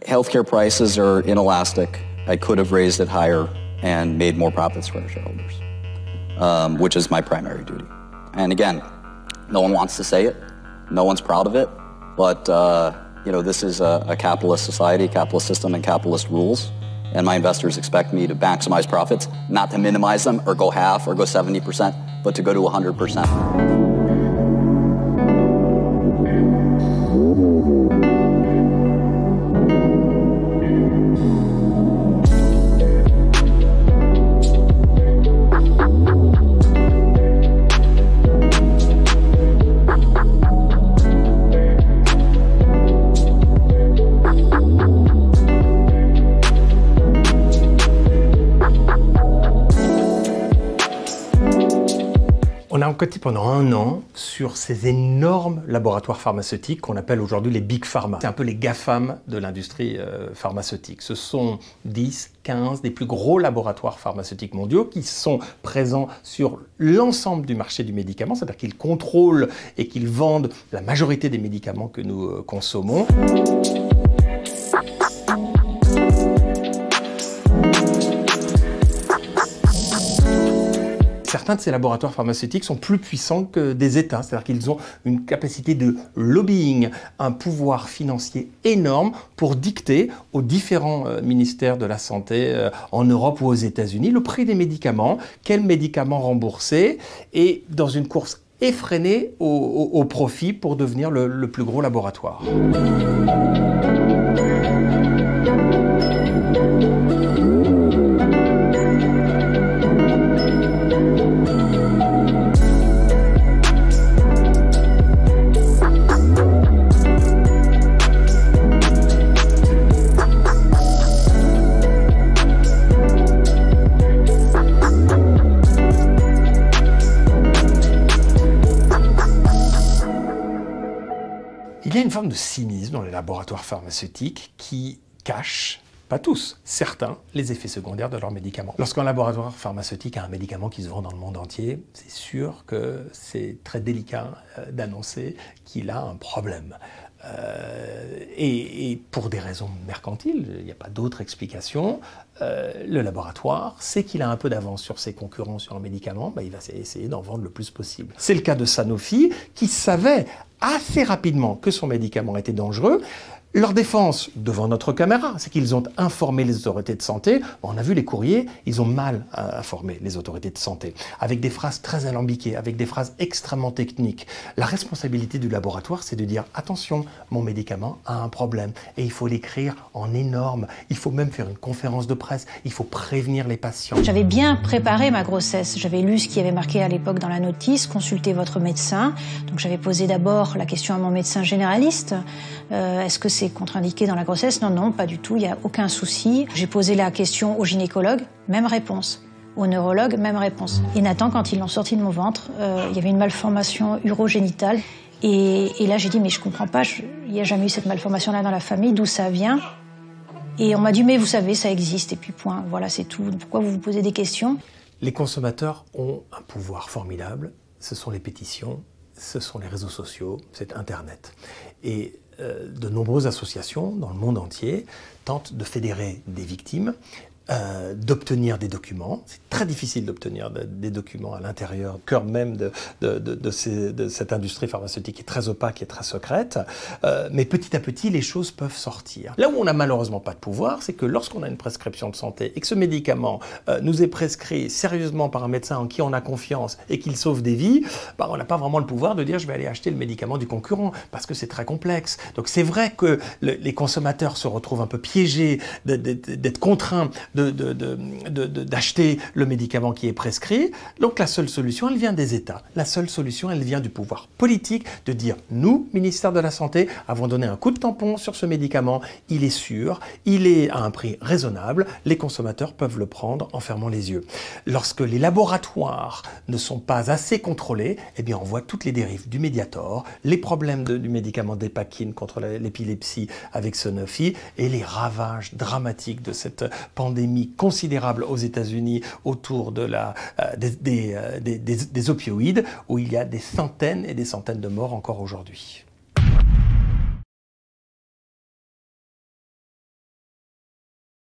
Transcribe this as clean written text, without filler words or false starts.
Healthcare prices are inelastic. I could have raised it higher and made more profits for our shareholders, which is my primary duty. And again, no one wants to say it, no one's proud of it, but you know, this is a capitalist society, capitalist system, and capitalist rules. And my investors expect me to maximize profits, not to minimize them or go half or go 70%, but to go to 100%. On a enquêté pendant 1 an sur ces énormes laboratoires pharmaceutiques qu'on appelle aujourd'hui les Big Pharma. C'est un peu les GAFAM de l'industrie pharmaceutique. Ce sont 10, 15 des plus gros laboratoires pharmaceutiques mondiaux qui sont présents sur l'ensemble du marché du médicament, c'est-à-dire qu'ils contrôlent et qu'ils vendent la majorité des médicaments que nous consommons. Certains de ces laboratoires pharmaceutiques sont plus puissants que des États, c'est-à-dire qu'ils ont une capacité de lobbying, un pouvoir financier énorme pour dicter aux différents ministères de la Santé en Europe ou aux États-Unis le prix des médicaments, quels médicaments rembourser, et dans une course effrénée au profit pour devenir le plus gros laboratoire. Il y a une forme de cynisme dans les laboratoires pharmaceutiques qui cachent, pas tous, certains, les effets secondaires de leurs médicaments. Lorsqu'un laboratoire pharmaceutique a un médicament qui se vend dans le monde entier, c'est sûr que c'est très délicat d'annoncer qu'il a un problème. Et pour des raisons mercantiles, il n'y a pas d'autre explication, le laboratoire sait qu'il a un peu d'avance sur ses concurrents sur un médicament, il va essayer d'en vendre le plus possible. C'est le cas de Sanofi qui savait assez rapidement que son médicament était dangereux. Leur défense devant notre caméra, c'est qu'ils ont informé les autorités de santé. On a vu les courriers, ils ont mal informé les autorités de santé, avec des phrases très alambiquées, avec des phrases extrêmement techniques. La responsabilité du laboratoire, c'est de dire « Attention, mon médicament a un problème » et il faut l'écrire en énorme. Il faut même faire une conférence de presse, il faut prévenir les patients. J'avais bien préparé ma grossesse. J'avais lu ce qui avait marqué à l'époque dans la notice, consultez votre médecin. Donc j'avais posé d'abord la question à mon médecin généraliste. Est-ce que c'est contre-indiqué dans la grossesse? Non, non, pas du tout, il n'y a aucun souci. J'ai posé la question au gynécologue, même réponse. Au neurologue, même réponse. Et Nathan, quand ils l'ont sorti de mon ventre, il y avait une malformation urogénitale. Et là, j'ai dit, mais je comprends pas, il n'y a jamais eu cette malformation-là dans la famille, d'où ça vient? Et on m'a dit, mais vous savez, ça existe, et puis point, voilà, c'est tout. Pourquoi vous vous posez des questions? Les consommateurs ont un pouvoir formidable, ce sont les pétitions, ce sont les réseaux sociaux, c'est Internet. Et de nombreuses associations dans le monde entier tentent de fédérer des victimes, d'obtenir des documents. C'est très difficile d'obtenir des documents à l'intérieur, au cœur même de cette industrie pharmaceutique qui est très opaque et très secrète. Mais petit à petit, les choses peuvent sortir. Là où on n'a malheureusement pas de pouvoir, c'est que lorsqu'on a une prescription de santé et que ce médicament nous est prescrit sérieusement par un médecin en qui on a confiance et qu'il sauve des vies, on n'a pas vraiment le pouvoir de dire je vais aller acheter le médicament du concurrent parce que c'est très complexe. Donc c'est vrai que les consommateurs se retrouvent un peu piégés d'être contraints d'acheter le médicament qui est prescrit. Donc la seule solution, elle vient des États. La seule solution, elle vient du pouvoir politique de dire, nous, ministère de la Santé, avons donné un coup de tampon sur ce médicament, il est sûr, il est à un prix raisonnable, les consommateurs peuvent le prendre en fermant les yeux. Lorsque les laboratoires ne sont pas assez contrôlés, eh bien on voit toutes les dérives du Mediator, les problèmes du médicament Dépakine contre l'épilepsie avec Sanofi et les ravages dramatiques de cette pandémie considérable aux États-Unis autour des opioïdes, où il y a des centaines et des centaines de morts encore aujourd'hui.